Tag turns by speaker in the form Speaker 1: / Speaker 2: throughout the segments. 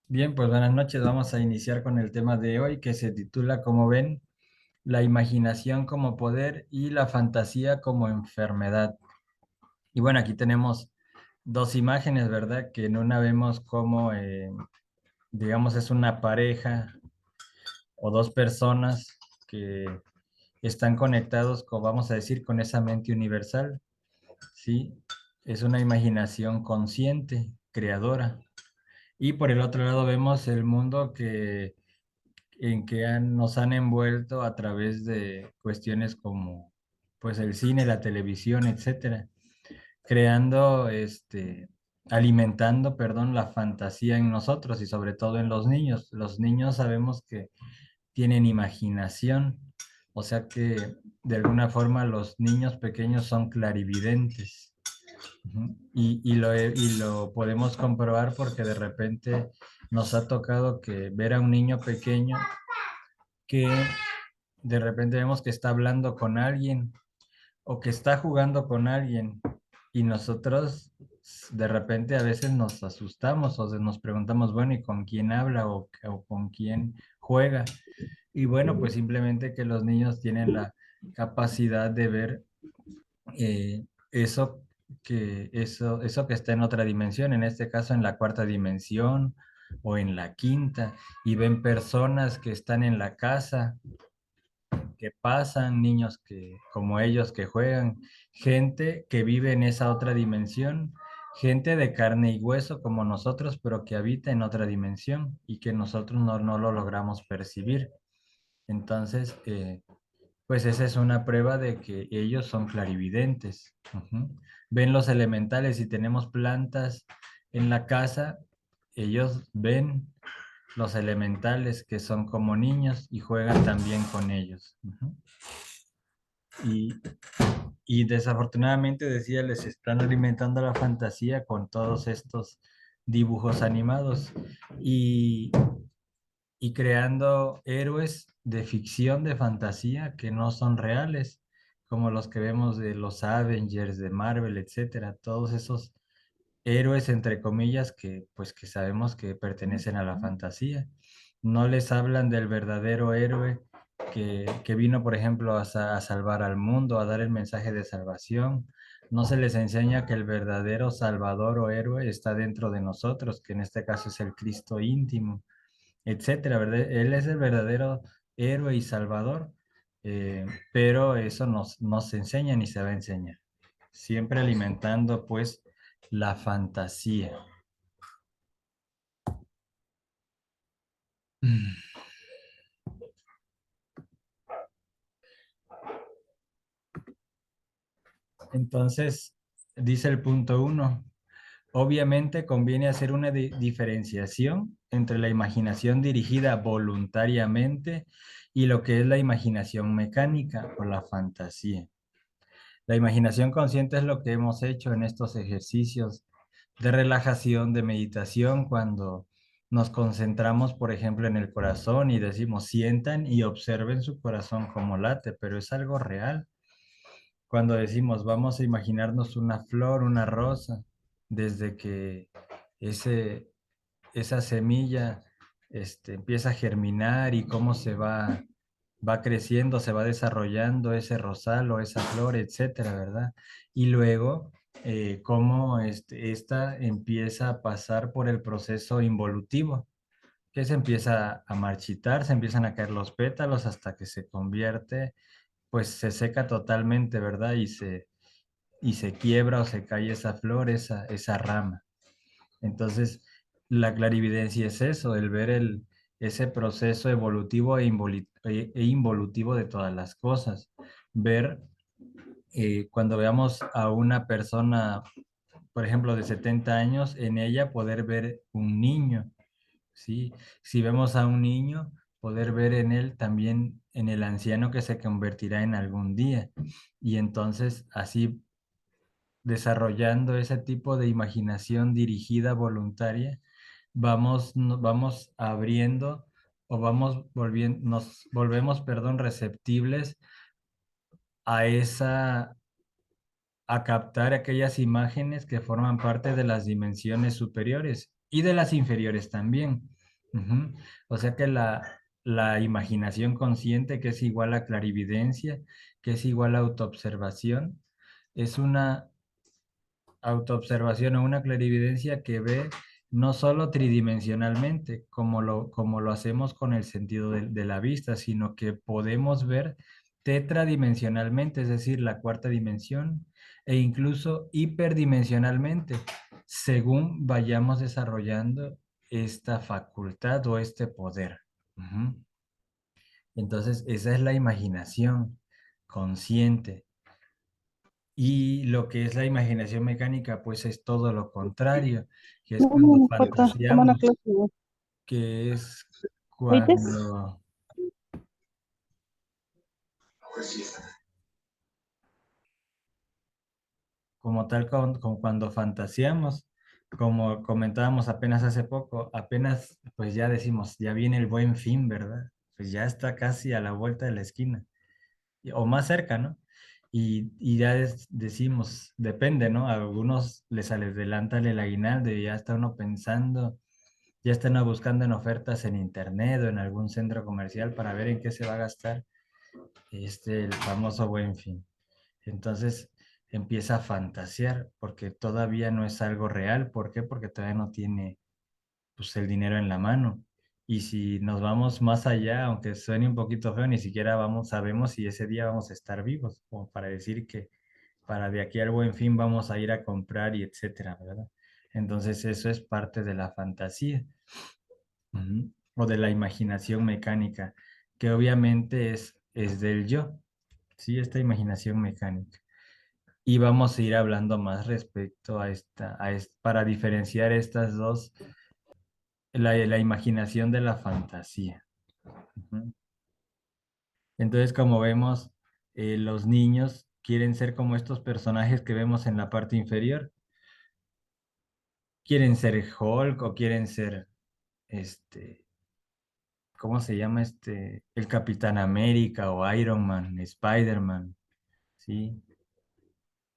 Speaker 1: Bien, pues buenas noches. Vamos a iniciar con el tema de hoy que se titula, como ven, la imaginación como poder y la fantasía como enfermedad. Y bueno, aquí tenemos dos imágenes, ¿verdad? Que en una vemos como, digamos, es una pareja o dos personas que están conectados, como vamos a decir, con esa mente universal, ¿sí? Es una imaginación consciente, creadora. Y por el otro lado vemos el mundo en que nos han envuelto a través de cuestiones como pues el cine, la televisión, etcétera, creando alimentando, perdón, la fantasía en nosotros y sobre todo en los niños. Los niños sabemos que tienen imaginación, o sea que de alguna forma los niños pequeños son clarividentes. Ujú. Y lo podemos comprobar porque de repente nos ha tocado que ver a un niño pequeño que de repente vemos que está hablando con alguien o que está jugando con alguien y nosotros de repente a veces nos asustamos o nos preguntamos, bueno, ¿y con quién habla o con quién juega? Y bueno, pues simplemente que los niños tienen la capacidad de ver eso eso que está en otra dimensión, en este caso en la cuarta dimensión o en la quinta, y ven personas que están en la casa que pasan, niños que, como ellos que juegan, gente que vive en esa otra dimensión, gente de carne y hueso como nosotros, pero que habita en otra dimensión y que nosotros no lo logramos percibir. Entonces, pues esa es una prueba de que ellos son clarividentes. Ujú. Ven los elementales. Si tenemos plantas en la casa, ellos ven los elementales que son como niños y juegan también con ellos. Ujú. Y, y desafortunadamente, decía, les están alimentando la fantasía con todos estos dibujos animados y, y creando héroes de ficción, de fantasía, que no son reales, como los que vemos de los Avengers, de Marvel, etcétera. Todos esos héroes, entre comillas, que pues que sabemos que pertenecen a la fantasía. No les hablan del verdadero héroe que vino, por ejemplo, a salvar al mundo, a dar el mensaje de salvación. No se les enseña que el verdadero salvador o héroe está dentro de nosotros, que en este caso es el Cristo íntimo, etcétera, ¿verdad? Él es el verdadero héroe y salvador, pero eso no se enseña ni se va a enseñar. Siempre alimentando, pues, la fantasía. Entonces, dice el punto uno, obviamente conviene hacer una diferenciación entre la imaginación dirigida voluntariamente y lo que es la imaginación mecánica o la fantasía. La imaginación consciente es lo que hemos hecho en estos ejercicios de relajación, de meditación, cuando nos concentramos, por ejemplo, en el corazón y decimos, sientan y observen su corazón como late, pero es algo real. Cuando decimos, vamos a imaginarnos una flor, una rosa, desde que ese, esa semilla empieza a germinar y cómo va creciendo, se va desarrollando ese rosal o esa flor, etcétera, ¿verdad? Y luego, cómo esta empieza a pasar por el proceso involutivo, que se empieza a marchitar, se empiezan a caer los pétalos hasta que se convierte, pues se seca totalmente, ¿verdad? Y se quiebra o se cae esa flor, esa rama. Entonces, la clarividencia es eso, el ver ese proceso evolutivo e involutivo de todas las cosas. Ver, cuando veamos a una persona, por ejemplo, de 70 años, en ella poder ver un niño, ¿sí? Si vemos a un niño, poder ver en él también en el anciano que se convertirá en algún día. Y entonces, así desarrollando ese tipo de imaginación dirigida voluntaria, vamos abriendo o nos volvemos, perdón, receptibles a a captar aquellas imágenes que forman parte de las dimensiones superiores y de las inferiores también. Ujú. O sea que la imaginación consciente, que es igual a clarividencia, que es igual a autoobservación, es una autoobservación o una clarividencia que ve no solo tridimensionalmente, como lo hacemos con el sentido de la vista, sino que podemos ver tetradimensionalmente, es decir, la cuarta dimensión, e incluso hiperdimensionalmente, según vayamos desarrollando esta facultad o este poder. Ujú. Entonces, esa es la imaginación consciente. Y lo que es la imaginación mecánica, pues es todo lo contrario, que es
Speaker 2: No,
Speaker 1: cuando
Speaker 2: no importa, toma una
Speaker 1: fantaseamos,
Speaker 2: clase.
Speaker 1: que es
Speaker 2: ¿Oíste?
Speaker 1: cuando, como tal, como cuando fantaseamos, como comentábamos apenas hace poco, apenas pues ya decimos, ya viene el buen fin, ¿verdad? Pues ya está casi a la vuelta de la esquina, o más cerca, ¿no? Y ya decimos, depende, ¿no? A algunos les adelanta el aguinaldo y ya está uno pensando. Ya están buscando en ofertas en internet o en algún centro comercial para ver en qué se va a gastar el famoso Buen Fin. Entonces empieza a fantasear porque todavía no es algo real. ¿Por qué? Porque todavía no tiene pues, el dinero en la mano. Y si nos vamos más allá, aunque suene un poquito feo, ni siquiera sabemos si ese día vamos a estar vivos, como para decir que para de aquí al Buen Fin vamos a ir a comprar y etcétera, ¿verdad? Entonces eso es parte de la fantasía. Ujú. O de la imaginación mecánica, que obviamente es del yo, sí, esta imaginación mecánica. Y vamos a ir hablando más respecto a para diferenciar estas dos, la imaginación de la fantasía. Ujú. Entonces, como vemos, los niños quieren ser como estos personajes que vemos en la parte inferior. Quieren ser Hulk o quieren ser este, ¿cómo se llama El Capitán América o Iron Man, Spider-Man, ¿sí?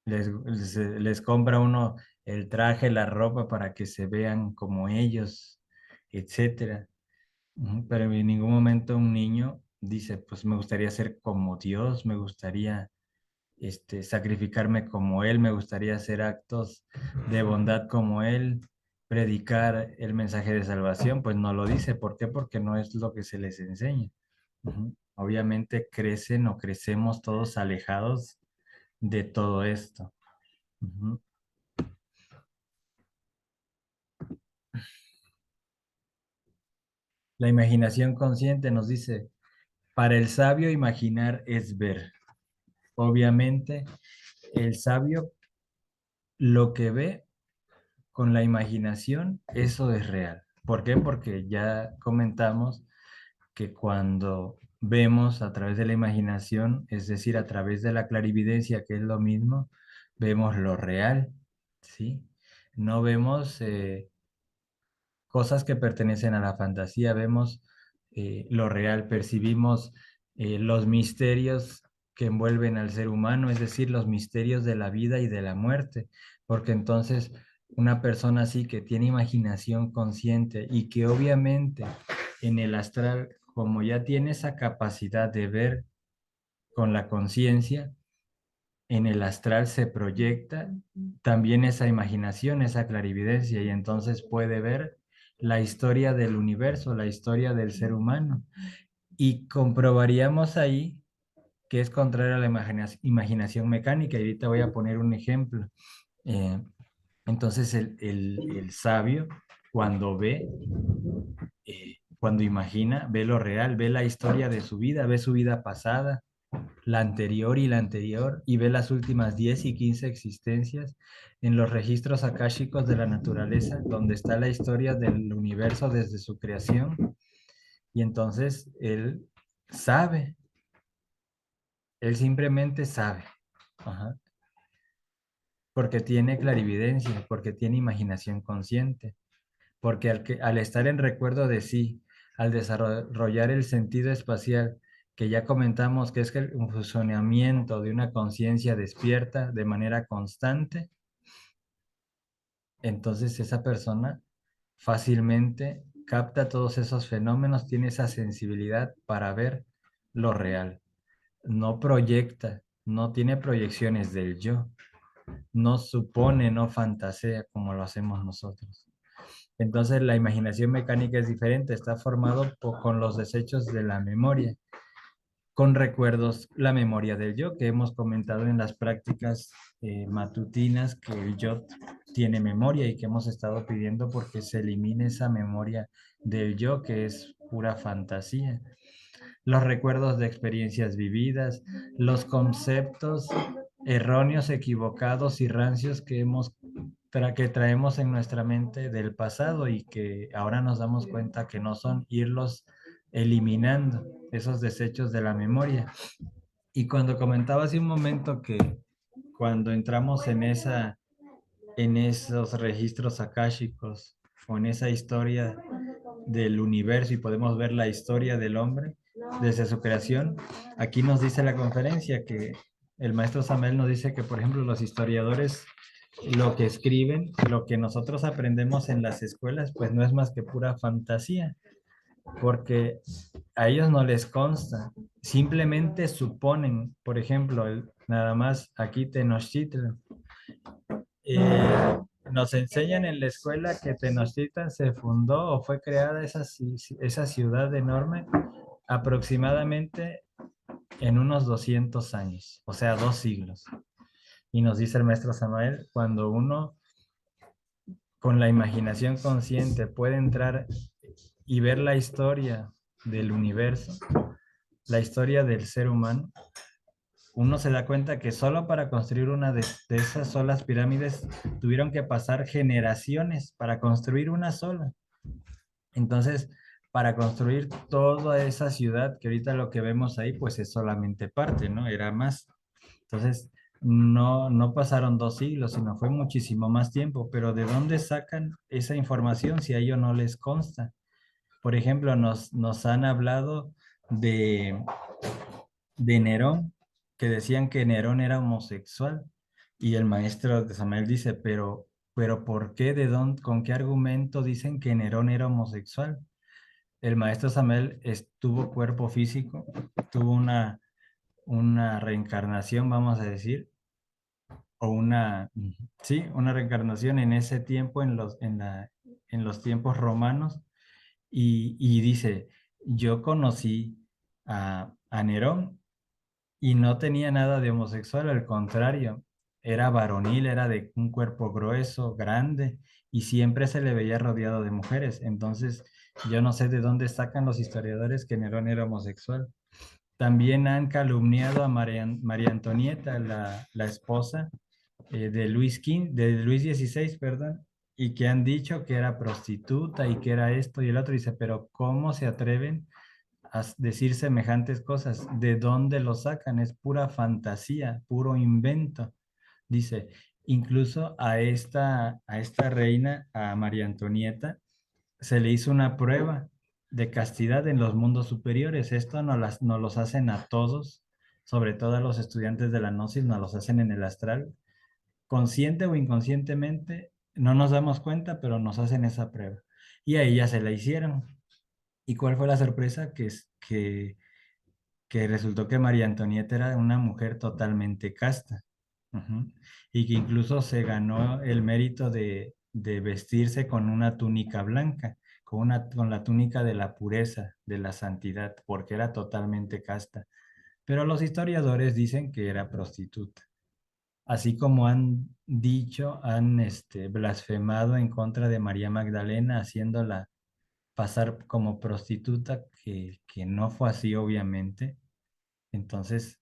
Speaker 1: Les compra uno el traje, la ropa para que se vean como ellos, etcétera. Ujú. Pero en ningún momento un niño dice, pues me gustaría ser como Dios, me gustaría sacrificarme como Él, me gustaría hacer actos de bondad como Él, predicar el mensaje de salvación, pues no lo dice. ¿Por qué? Porque no es lo que se les enseña. Ujú. Obviamente crecen o crecemos todos alejados de todo esto. Ujú. La imaginación consciente nos dice, para el sabio imaginar es ver. Obviamente, el sabio lo que ve con la imaginación, eso es real. ¿Por qué? Porque ya comentamos que cuando vemos a través de la imaginación, es decir, a través de la clarividencia, que es lo mismo, vemos lo real, ¿sí? No vemos cosas que pertenecen a la fantasía, vemos lo real, percibimos los misterios que envuelven al ser humano, es decir, los misterios de la vida y de la muerte, porque entonces una persona así que tiene imaginación consciente y que obviamente en el astral, como ya tiene esa capacidad de ver con la conciencia, en el astral se proyecta también esa imaginación, esa clarividencia, y entonces puede ver la historia del universo, la historia del ser humano. Y comprobaríamos ahí que es contrario a la imaginación mecánica. Y ahorita voy a poner un ejemplo. Eh, entonces el sabio, cuando ve, cuando imagina, ve lo real, ve la historia de su vida, ve su vida pasada, la anterior, y ve las últimas 10 y 15 existencias en los registros akáshicos de la naturaleza, donde está la historia del universo desde su creación. Y entonces él sabe, él simplemente sabe. Ajá. Porque tiene clarividencia, porque tiene imaginación consciente, porque al estar en recuerdo de sí, al desarrollar el sentido espacial, que ya comentamos que es un funcionamiento de una conciencia despierta de manera constante, entonces esa persona fácilmente capta todos esos fenómenos, tiene esa sensibilidad para ver lo real. No proyecta, no tiene proyecciones del yo, no supone, no fantasea como lo hacemos nosotros. Entonces la imaginación mecánica es diferente, está formado con los desechos de la memoria, con recuerdos, la memoria del yo, que hemos comentado en las prácticas matutinas, que el yo tiene memoria y que hemos estado pidiendo porque se elimine esa memoria del yo, que es pura fantasía. Los recuerdos de experiencias vividas, los conceptos erróneos, equivocados y rancios que traemos en nuestra mente del pasado y que ahora nos damos cuenta que no son, irlos eliminando esos desechos de la memoria. Y cuando comentaba hace un momento que cuando entramos en esos registros akáshicos o en esa historia del universo y podemos ver la historia del hombre desde su creación, aquí nos dice la conferencia que el maestro Samael nos dice que, por ejemplo, los historiadores lo que escriben, lo que nosotros aprendemos en las escuelas, pues no es más que pura fantasía, porque a ellos no les consta, simplemente suponen, por ejemplo, nada más aquí Tenochtitlan. Nos enseñan en la escuela que Tenochtitlan se fundó o fue creada esa ciudad enorme aproximadamente en unos 200 años, o sea, 2 siglos. Y nos dice el maestro Samael, cuando uno con la imaginación consciente puede entrar y ver la historia del universo, la historia del ser humano, uno se da cuenta que solo para construir una de esas solas pirámides tuvieron que pasar generaciones para construir una sola. Entonces, para construir toda esa ciudad, que ahorita lo que vemos ahí, pues es solamente parte, ¿no? Era más. Entonces, no pasaron 2 siglos, sino fue muchísimo más tiempo. Pero ¿de dónde sacan esa información si a ellos no les consta? Por ejemplo, nos han hablado de, de Nerón, que decían que Nerón era homosexual. Y el maestro de Samael dice, pero ¿por qué? ¿De dónde? ¿Con qué argumento dicen que Nerón era homosexual? El maestro Samael tuvo cuerpo físico, tuvo una reencarnación, vamos a decir, o sí, una reencarnación en ese tiempo, en los tiempos romanos, y dice, yo conocí a Nerón y no tenía nada de homosexual, al contrario, era varonil, era de un cuerpo grueso, grande, y siempre se le veía rodeado de mujeres. Entonces, yo no sé de dónde sacan los historiadores que Nerón era homosexual. También han calumniado a María Antonieta, la esposa de Luis XVI, perdón, y que han dicho que era prostituta y que era esto y el otro. Dice, pero ¿cómo se atreven a decir semejantes cosas? ¿De dónde lo sacan? Es pura fantasía, puro invento. Dice, incluso a esta reina, a María Antonieta, se le hizo una prueba de castidad en los mundos superiores. Esto nos los hacen a todos, sobre todo a los estudiantes de la Gnosis, nos los hacen en el astral. Consciente o inconscientemente, no nos damos cuenta, pero nos hacen esa prueba. Y a ella se la hicieron. ¿Y cuál fue la sorpresa? Que resultó que María Antonieta era una mujer totalmente casta. Ujú. Y que incluso se ganó el mérito de vestirse con una túnica blanca, con la túnica de la pureza, de la santidad, porque era totalmente casta. Pero los historiadores dicen que era prostituta. Así como han dicho, han blasfemado en contra de María Magdalena, haciéndola pasar como prostituta, que no fue así, obviamente. Entonces,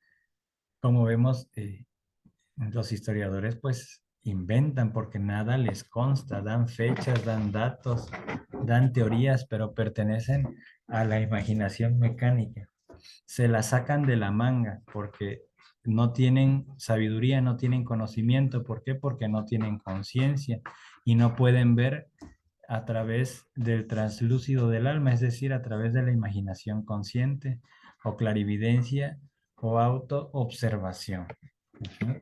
Speaker 1: como vemos, los historiadores pues inventan porque nada les consta, dan fechas, dan datos, dan teorías, pero pertenecen a la imaginación mecánica. Se la sacan de la manga porque no tienen sabiduría, no tienen conocimiento. ¿Por qué? Porque no tienen conciencia y no pueden ver a través del translúcido del alma, es decir, a través de la imaginación consciente o clarividencia o autoobservación. Ujú.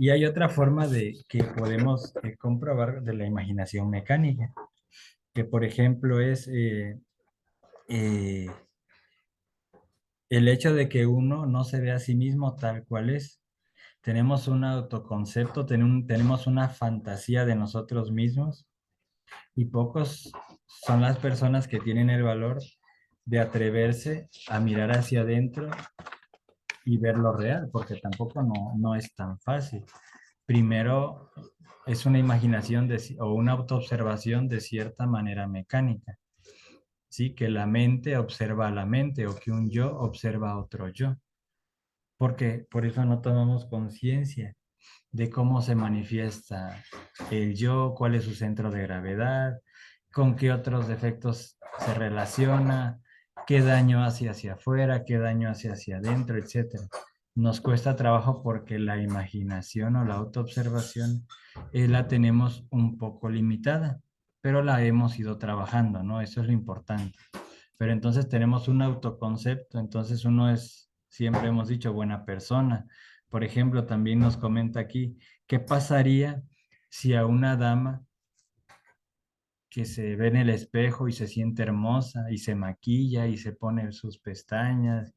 Speaker 1: Y hay otra forma de que podemos comprobar de la imaginación mecánica, que por ejemplo es eh, el hecho de que uno no se ve a sí mismo tal cual es. Tenemos un autoconcepto, tenemos una fantasía de nosotros mismos y pocos son las personas que tienen el valor de atreverse a mirar hacia adentro y ver lo real, porque tampoco no es tan fácil. Primero es una imaginación o una autoobservación de cierta manera mecánica, ¿sí? Que la mente observa a la mente o que un yo observa a otro yo, porque por eso no tomamos conciencia de cómo se manifiesta el yo, cuál es su centro de gravedad, con qué otros defectos se relaciona, qué daño hace hacia afuera, qué daño hace hacia adentro, etcétera. Nos cuesta trabajo porque la imaginación o la autoobservación la tenemos un poco limitada, pero la hemos ido trabajando, ¿no? Eso es lo importante. Pero entonces tenemos un autoconcepto, entonces uno es, siempre hemos dicho, buena persona. Por ejemplo, también nos comenta aquí, ¿qué pasaría si a una dama que se ve en el espejo y se siente hermosa y se maquilla y se pone sus pestañas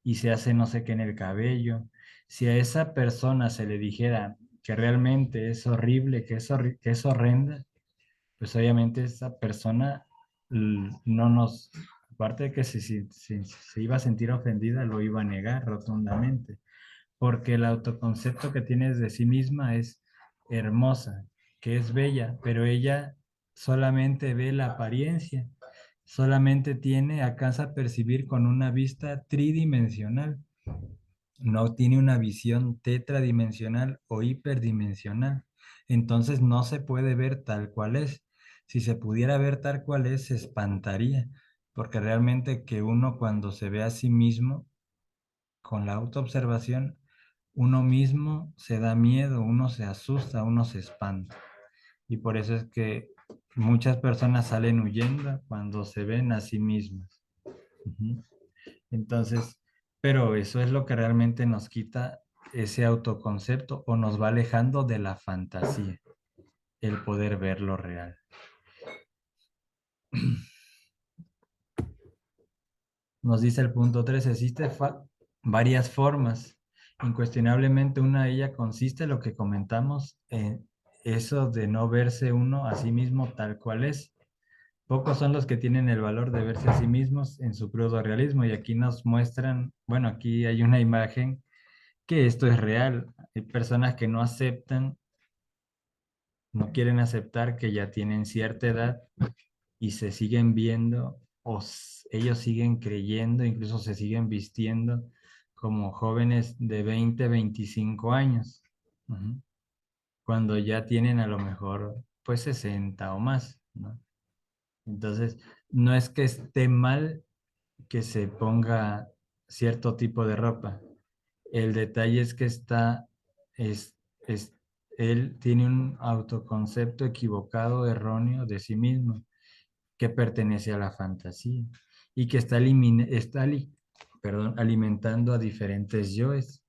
Speaker 1: y se hace no sé qué en el cabello, si a esa persona se le dijera que realmente es horrible, que es horrenda, pues obviamente esa persona no nos, aparte de que se iba a sentir ofendida, lo iba a negar rotundamente, porque el autoconcepto que tienes de sí misma es hermosa, que es bella, pero ella solamente ve la apariencia, solamente alcanza a percibir con una vista tridimensional, no tiene una visión tetradimensional o hiperdimensional. Entonces no se puede ver tal cual es. Si se pudiera ver tal cual es, se espantaría, porque realmente que uno cuando se ve a sí mismo con la autoobservación, uno mismo se da miedo, uno se asusta, uno se espanta. Y por eso es que muchas personas salen huyendo cuando se ven a sí mismas. Ujú. Entonces, pero eso es lo que realmente nos quita ese autoconcepto o nos va alejando de la fantasía, el poder ver lo real. Nos dice el punto 3, existen varias formas. Incuestionablemente una de ellas consiste en lo que comentamos, en eso de no verse uno a sí mismo tal cual es. Pocos son los que tienen el valor de verse a sí mismos en su crudo realismo y aquí nos muestran, bueno, aquí hay una imagen que esto es real. Hay personas que no aceptan, no quieren aceptar que ya tienen cierta edad y se siguen viendo ellos siguen creyendo, incluso se siguen vistiendo como jóvenes de 20, 25 años, ujú, cuando ya tienen a lo mejor pues 60 o más, ¿no? Entonces, no es que esté mal que se ponga cierto tipo de ropa. El detalle es que es, es, él tiene un autoconcepto equivocado, erróneo de sí mismo, que pertenece a la fantasía y que perdón, alimentando a diferentes yoes.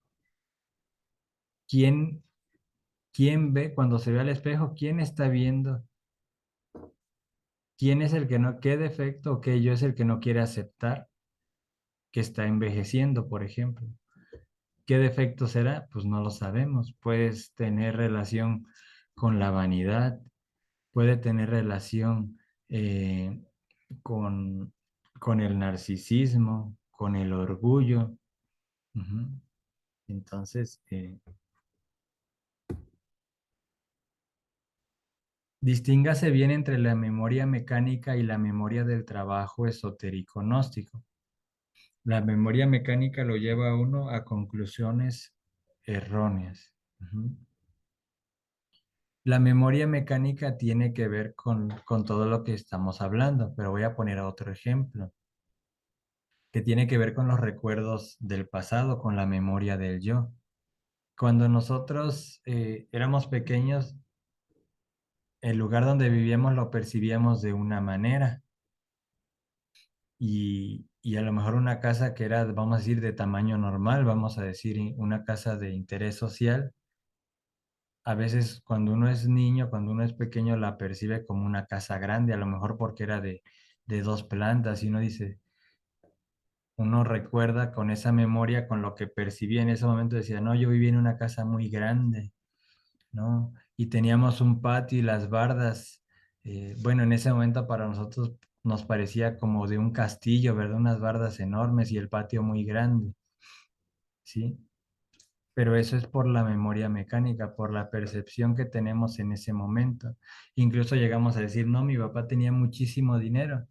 Speaker 1: ¿Quién, quién ve cuando se ve al espejo? ¿Quién está viendo? ¿Quién es el que no, qué defecto o qué yo es el que no quiere aceptar que está envejeciendo, por ejemplo? ¿Qué defecto será? Pues no lo sabemos. Puede tener relación con la vanidad, puede tener relación eh, con, con el narcisismo, con el orgullo. Ujú. Entonces, distíngase bien entre la memoria mecánica y la memoria del trabajo esotérico gnóstico. La memoria mecánica lo lleva a uno a conclusiones erróneas. Ujú. La memoria mecánica tiene que ver con todo lo que estamos hablando, pero voy a poner otro ejemplo, que tiene que ver con los recuerdos del pasado, con la memoria del yo. Cuando nosotros éramos pequeños, el lugar donde vivíamos lo percibíamos de una manera y a lo mejor una casa que era, vamos a decir, de tamaño normal, vamos a decir, una casa de interés social, a veces cuando uno es niño, cuando uno es pequeño, la percibe como una casa grande, a lo mejor porque era de 2 plantas, y uno dice, uno recuerda con esa memoria, con lo que percibía en ese momento, decía, no, yo vivía en una casa muy grande, ¿no? Y teníamos un patio y las bardas, bueno, en ese momento para nosotros nos parecía como de un castillo, ¿verdad? Unas bardas enormes y el patio muy grande, ¿sí? Pero eso es por la memoria mecánica, por la percepción que tenemos en ese momento. Incluso llegamos a decir, no, mi papá tenía muchísimo dinero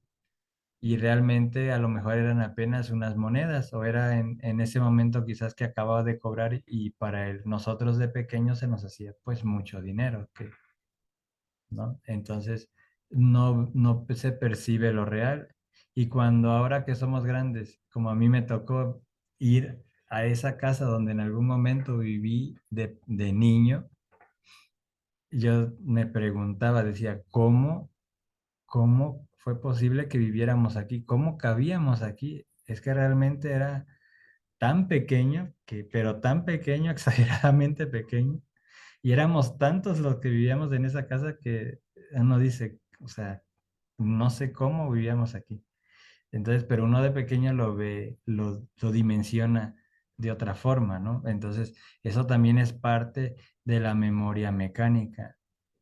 Speaker 1: y realmente a lo mejor eran apenas unas monedas o era en ese momento quizás que acababa de cobrar y para nosotros de pequeños se nos hacía pues mucho dinero, ¿no? Entonces no se percibe lo real. Y cuando ahora que somos grandes, como a mí me tocó ir a esa casa donde en algún momento viví de niño, yo me preguntaba, decía, ¿cómo fue posible que viviéramos aquí? ¿Cómo cabíamos aquí? Es que realmente era tan pequeño, pero tan pequeño, exageradamente pequeño, y éramos tantos los que vivíamos en esa casa que uno dice, o sea, no sé cómo vivíamos aquí. Entonces, pero uno de pequeño lo ve, lo dimensiona de otra forma, ¿no? Entonces, eso también es parte de la memoria mecánica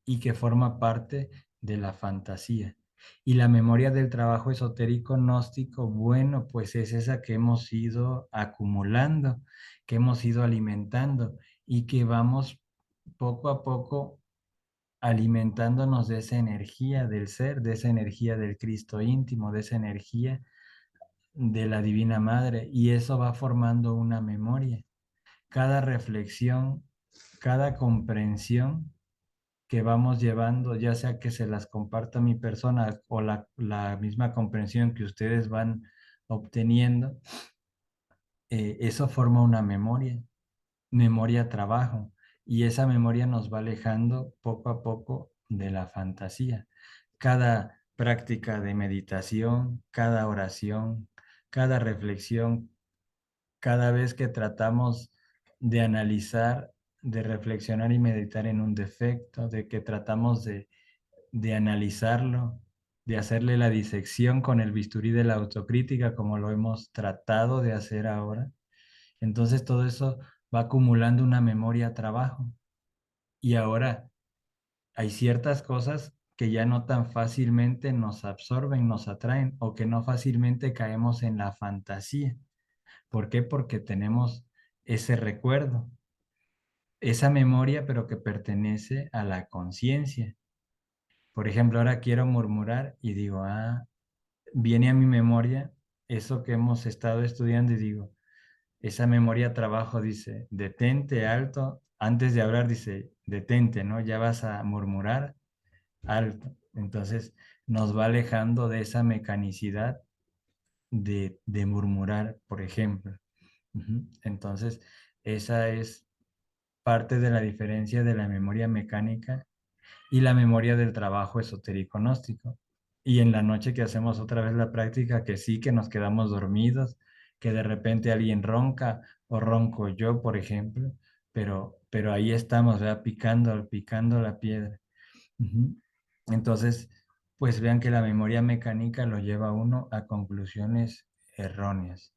Speaker 1: y que forma parte de la fantasía. Y la memoria del trabajo esotérico gnóstico, bueno, pues es esa que hemos ido acumulando, que hemos ido alimentando y que vamos poco a poco alimentándonos de esa energía del ser, de esa energía del Cristo íntimo, de esa energía de la Divina Madre, y eso va formando una memoria. Cada reflexión, cada comprensión que vamos llevando, ya sea que se las comparta mi persona o la misma comprensión que ustedes van obteniendo, eso forma una memoria trabajo, y esa memoria nos va alejando poco a poco de la fantasía. Cada práctica de meditación, cada oración, cada reflexión, cada vez que tratamos de analizar, de reflexionar y meditar en un defecto, de que tratamos de analizarlo, de hacerle la disección con el bisturí de la autocrítica, como lo hemos tratado de hacer ahora. Entonces todo eso va acumulando una memoria a trabajo. Y ahora hay ciertas cosas que ya no tan fácilmente nos absorben, nos atraen o que no fácilmente caemos en la fantasía. ¿Por qué? Porque tenemos ese recuerdo, esa memoria, pero que pertenece a la conciencia. Por ejemplo, ahora quiero murmurar y digo, viene a mi memoria eso que hemos estado estudiando y digo, esa memoria trabajo dice, detente alto, antes de hablar dice, detente, ¿no? Ya vas a murmurar alto. Entonces nos va alejando de esa mecanicidad de murmurar, por ejemplo. Ujú. Entonces, esa es parte de la diferencia de la memoria mecánica y la memoria del trabajo esotérico gnóstico. Y en la noche que hacemos otra vez la práctica, que sí que nos quedamos dormidos, que de repente alguien ronca o ronco yo, por ejemplo, pero ahí estamos, ¿verdad? Picando la piedra. Ujú. Entonces, pues vean que la memoria mecánica lo lleva a uno a conclusiones erróneas.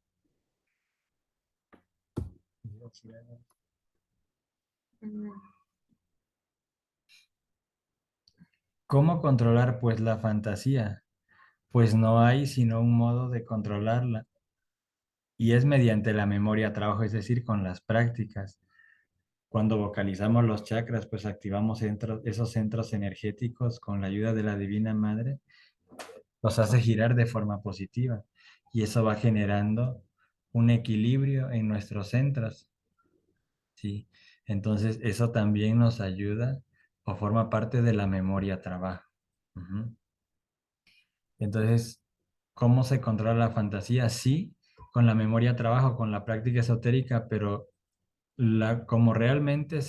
Speaker 2: Mm,
Speaker 1: ¿Cómo controlar pues la fantasía? Pues no hay sino un modo de controlarla y es mediante la memoria trabajo, es decir, con las prácticas. Cuando vocalizamos los chakras, pues activamos esos centros energéticos con la ayuda de la Divina Madre, los hace girar de forma positiva y eso va generando un equilibrio en nuestros centros, ¿sí? Entonces, eso también nos ayuda o forma parte de la memoria trabajo. Ujú. Entonces, ¿cómo se controla la fantasía? Sí, con la memoria trabajo, con la práctica esotérica, pero como realmente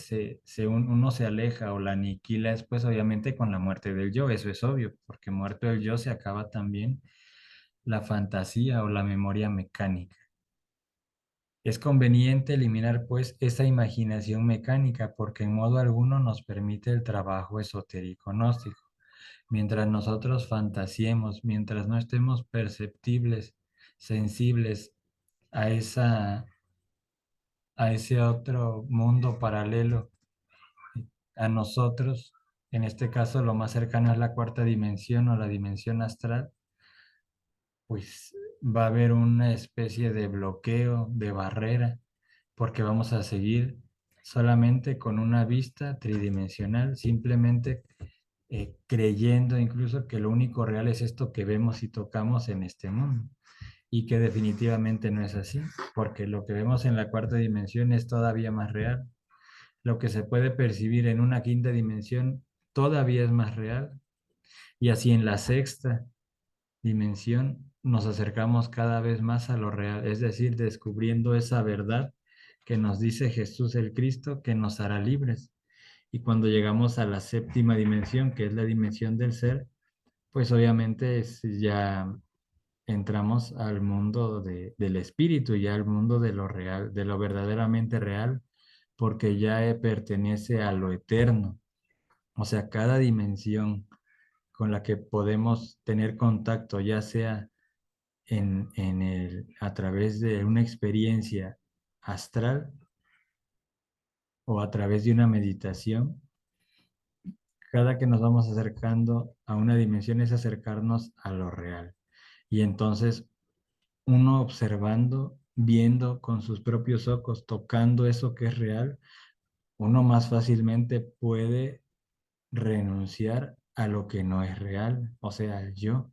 Speaker 1: uno se aleja o la aniquila es pues obviamente con la muerte del yo, eso es obvio, porque muerto el yo se acaba también la fantasía o la memoria mecánica. Es conveniente eliminar pues esa imaginación mecánica porque en modo alguno nos permite el trabajo esotérico gnóstico. Mientras nosotros fantasiemos, mientras no estemos perceptibles, sensibles a a ese otro mundo paralelo a nosotros, en este caso lo más cercano es la cuarta dimensión o la dimensión astral, pues va a haber una especie de bloqueo, de barrera, porque vamos a seguir solamente con una vista tridimensional, simplemente creyendo incluso que lo único real es esto que vemos y tocamos en este mundo, y que definitivamente no es así, porque lo que vemos en la cuarta dimensión es todavía más real. Lo que se puede percibir en una quinta dimensión todavía es más real, y así en la sexta dimensión nos acercamos cada vez más a lo real, es decir, descubriendo esa verdad que nos dice Jesús el Cristo que nos hará libres. Y cuando llegamos a la séptima dimensión, que es la dimensión del ser, pues obviamente ya entramos al mundo del espíritu, ya al mundo de lo real, de lo verdaderamente real, porque ya pertenece a lo eterno. O sea, cada dimensión con la que podemos tener contacto, ya sea a través de una experiencia astral o a través de una meditación, cada que nos vamos acercando a una dimensión es acercarnos a lo real. Y entonces uno observando, viendo con sus propios ojos, tocando eso que es real, uno más fácilmente puede renunciar a lo que no es real, o sea, el yo,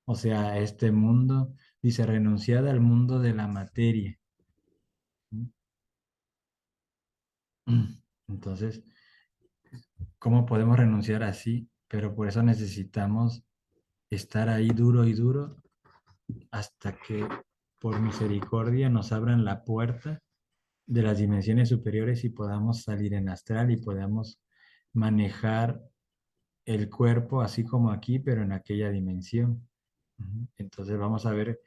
Speaker 1: o sea, a este mundo, dice, renunciar al mundo de la materia. Entonces, ¿cómo podemos renunciar así? Pero por eso necesitamos estar ahí duro y duro hasta que por misericordia nos abran la puerta de las dimensiones superiores y podamos salir en astral y podamos manejar el cuerpo así como aquí, pero en aquella dimensión. Entonces vamos a ver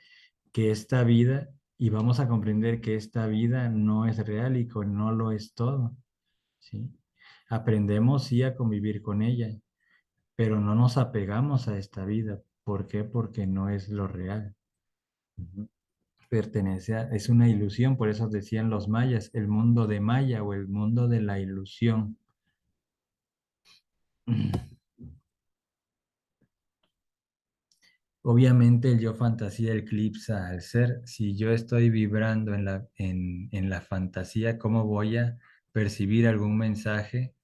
Speaker 1: que esta vida y vamos a comprender que esta vida no es real y que no lo es todo, ¿sí? Aprendemos sí a convivir con ella, pero no nos apegamos a esta vida. ¿Por qué? Porque no es lo real. Ujú. Es una ilusión, por eso decían los mayas, el mundo de Maya o el mundo de la ilusión. Obviamente el yo fantasía eclipsa al ser. Si yo estoy vibrando en la fantasía, ¿cómo voy a percibir algún mensaje,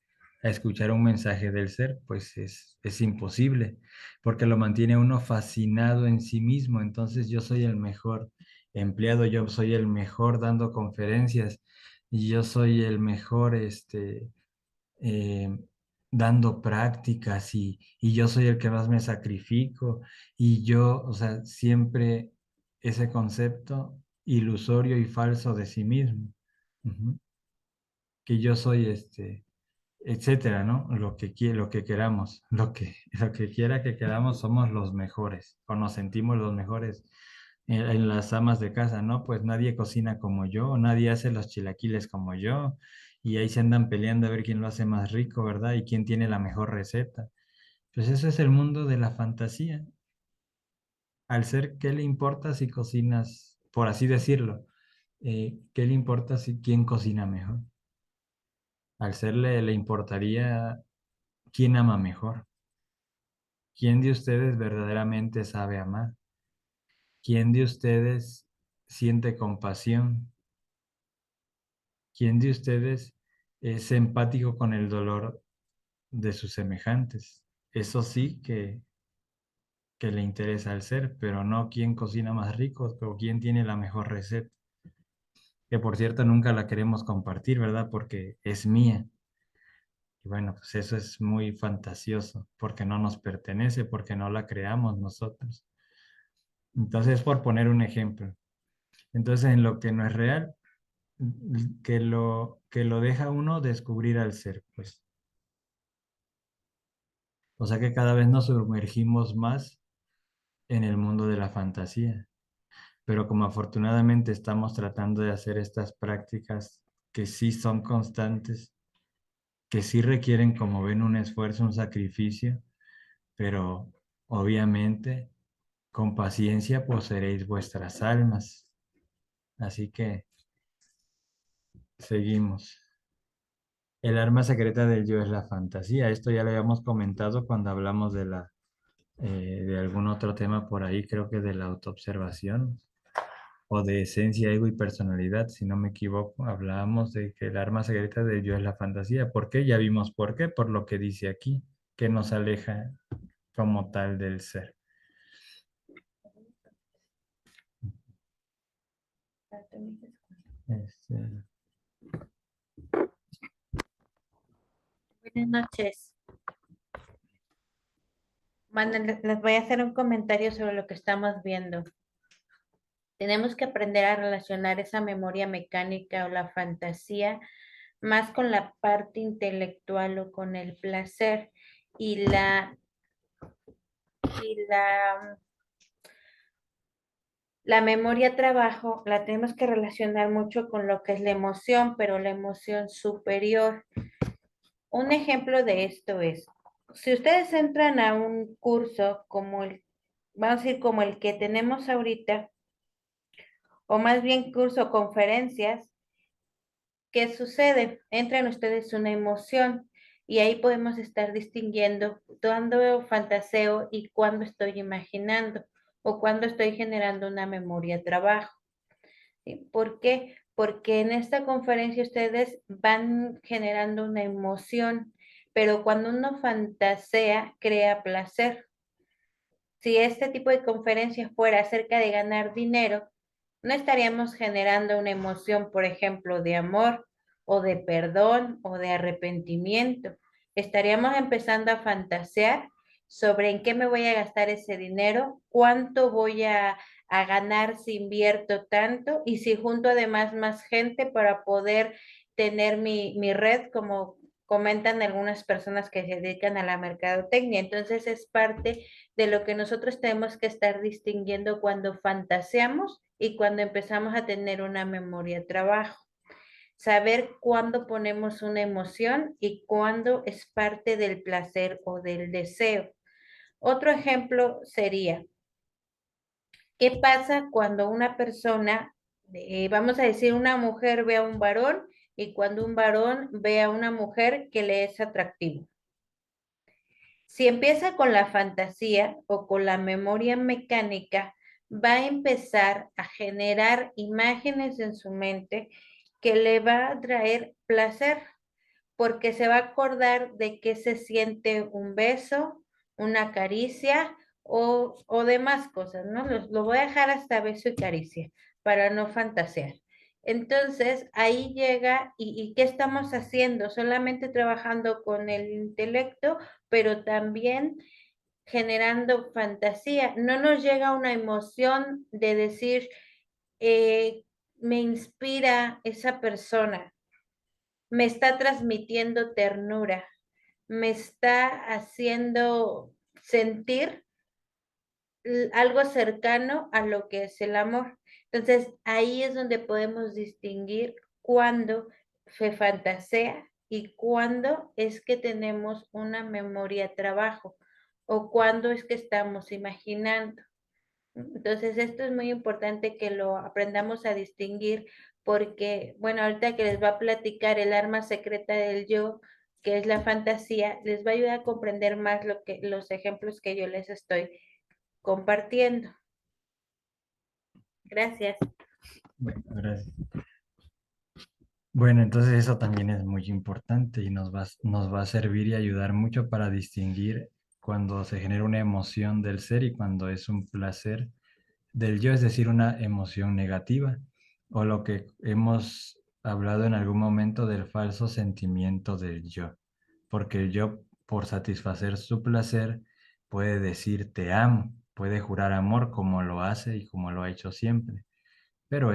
Speaker 1: a escuchar un mensaje del ser? Pues es imposible, porque lo mantiene uno fascinado en sí mismo. Entonces yo soy el mejor empleado, yo soy el mejor dando conferencias, y yo soy el mejor eh, dando prácticas y yo soy el que más me sacrifico y yo, o sea, siempre ese concepto ilusorio y falso de sí mismo. Ujú. Que yo soy etcétera, ¿no? Lo que queramos, lo que quiera que queramos, somos los mejores o nos sentimos los mejores. En las amas de casa, ¿no? Pues nadie cocina como yo, nadie hace los chilaquiles como yo, y ahí se andan peleando a ver quién lo hace más rico, ¿verdad? Y quién tiene la mejor receta. Pues eso es el mundo de la fantasía. Al ser, ¿qué le importa si cocinas, por así decirlo? ¿Qué le importa si quién cocina mejor? Al ser le importaría quién ama mejor. ¿Quién de ustedes verdaderamente sabe amar? ¿Quién de ustedes siente compasión? ¿Quién de ustedes es empático con el dolor de sus semejantes? Eso sí que le interesa al ser, pero no quién cocina más rico o quién tiene la mejor receta. Que por cierto nunca la queremos compartir, ¿verdad? Porque es mía. Y bueno, pues eso es muy fantasioso, porque no nos pertenece, porque no la creamos nosotros. Entonces, por poner un ejemplo. Entonces, en lo que no es real, que lo deja uno descubrir al ser, pues. O sea que cada vez nos sumergimos más en el mundo de la fantasía. pero como afortunadamente estamos tratando de hacer estas prácticas que sí son constantes, que sí requieren, como ven, un esfuerzo, un sacrificio, pero obviamente con paciencia poseeréis vuestras almas. Así que seguimos. El arma secreta del yo es la fantasía. Esto ya lo habíamos comentado cuando hablamos de algún otro tema por ahí, creo que de la autoobservación o de esencia, ego y personalidad, si no me equivoco. Hablábamos de que el arma secreta del yo es la fantasía. ¿Por qué? Ya vimos por qué, por lo que dice aquí, que nos aleja como tal del ser. Este,
Speaker 2: Buenas noches. Bueno, les voy a hacer un comentario sobre lo que estamos viendo. Tenemos que aprender a relacionar esa memoria mecánica o la fantasía más con la parte intelectual o con el placer y y la memoria trabajo la tenemos que relacionar mucho con lo que es la emoción, pero la emoción superior. Un ejemplo de esto es, si ustedes entran a un curso vamos a decir como el que tenemos ahorita, o más bien curso conferencias, ¿qué sucede? Entran ustedes una emoción y ahí podemos estar distinguiendo cuándo fantaseo y cuándo estoy imaginando o cuándo estoy generando una memoria de trabajo. ¿Sí? ¿Por qué? Porque en esta conferencia ustedes van generando una emoción, pero cuando uno fantasea, crea placer. Si este tipo de conferencia fuera acerca de ganar dinero, no estaríamos generando una emoción, por ejemplo, de amor o de perdón o de arrepentimiento. Estaríamos empezando a fantasear sobre en qué me voy a gastar ese dinero, cuánto voy a ganar si invierto tanto y si junto además más gente para poder tener mi red, como comentan algunas personas que se dedican a la mercadotecnia. Entonces es parte de lo que nosotros tenemos que estar distinguiendo cuando fantaseamos y cuando empezamos a tener una memoria de trabajo. Saber cuándo ponemos una emoción y cuándo es parte del placer o del deseo. Otro ejemplo sería, ¿qué pasa cuando una persona, vamos a decir, una mujer ve a un varón y cuando un varón ve a una mujer que le es atractivo? Si empieza con la fantasía o con la memoria mecánica, va a empezar a generar imágenes en su mente que le va a traer placer, porque se va a acordar de que se siente un beso, una caricia o demás cosas, ¿no? Lo voy a dejar hasta beso y caricia para no fantasear. Entonces, ahí llega, ¿y qué estamos haciendo? Solamente trabajando con el intelecto, pero también generando fantasía. No nos llega una emoción de decir, me inspira esa persona, me está transmitiendo ternura, me está haciendo sentir algo cercano a lo que es el amor. Entonces, ahí es donde podemos distinguir cuándo se fantasea y cuándo es que tenemos una memoria de trabajo o cuándo es que estamos imaginando. Entonces, esto es muy importante que lo aprendamos a distinguir porque, bueno, ahorita que les va a platicar el arma secreta del yo, que es la fantasía, les va a ayudar a comprender más los ejemplos que yo les estoy compartiendo. Gracias.
Speaker 1: bueno, gracias. Bueno, entonces eso también es muy importante y nos va a servir y ayudar mucho para distinguir cuando se genera una emoción del ser y cuando es un placer del yo, es decir, una emoción negativa, o lo que hemos hablado en algún momento del falso sentimiento del yo, porque el yo, por satisfacer su placer, puede decir te amo, puede jurar amor como lo hace y como lo ha hecho siempre, pero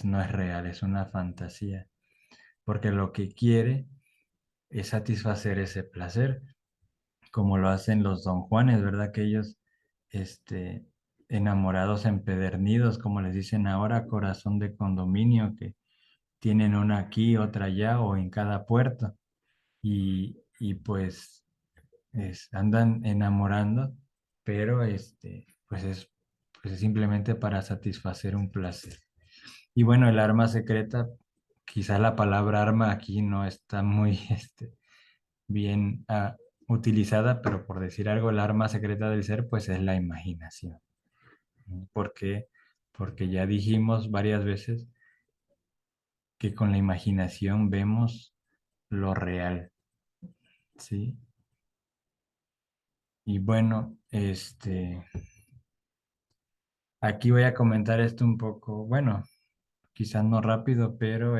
Speaker 1: no es real, es una fantasía, porque lo que quiere es satisfacer ese placer como lo hacen los don Juanes, ¿verdad? Que ellos este, enamorados empedernidos, como les dicen ahora, corazón de condominio, que tienen una aquí, otra allá o en cada puerto. Y pues andan enamorando, pero pues es simplemente para satisfacer un placer. Y bueno, el arma secreta, quizá la palabra arma aquí no está muy bien utilizada, pero por decir algo, el arma secreta del ser, pues es la imaginación. ¿No? ¿Por qué? Porque ya dijimos varias veces que con la imaginación vemos lo real, ¿sí? Y bueno, aquí voy a comentar esto un poco, bueno, quizás no rápido, pero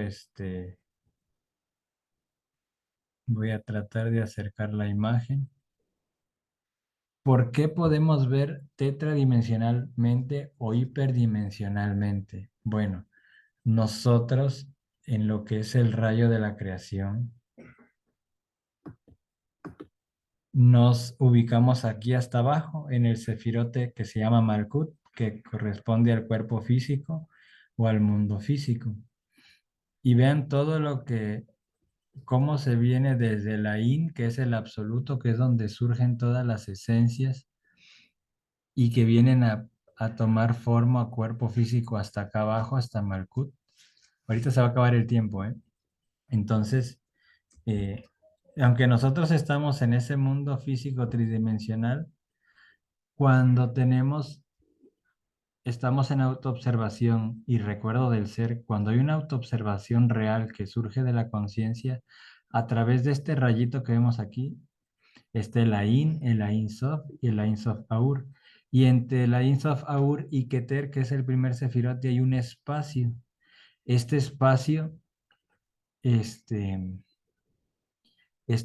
Speaker 1: voy a tratar de acercar la imagen. ¿Por qué podemos ver tetradimensionalmente o hiperdimensionalmente? Bueno, nosotros en lo que es el rayo de la creación, nos ubicamos aquí hasta abajo en el cefirote que se llama Malkut, que corresponde al cuerpo físico o al mundo físico. Y vean todo cómo se viene desde la In, que es el absoluto, que es donde surgen todas las esencias y que vienen a tomar forma a cuerpo físico hasta acá abajo, hasta Malkut. Ahorita se va a acabar el tiempo, ¿eh? Entonces, eh, aunque nosotros estamos en ese mundo físico tridimensional, cuando estamos en autoobservación y recuerdo del ser, cuando hay una autoobservación real que surge de la conciencia, a través de este rayito que vemos aquí, está el Ain, el Ain Sof y el Ain Sof Aur. Y entre el Ain Sof Aur y Keter, que es el primer sefirote, hay un espacio. Este espacio,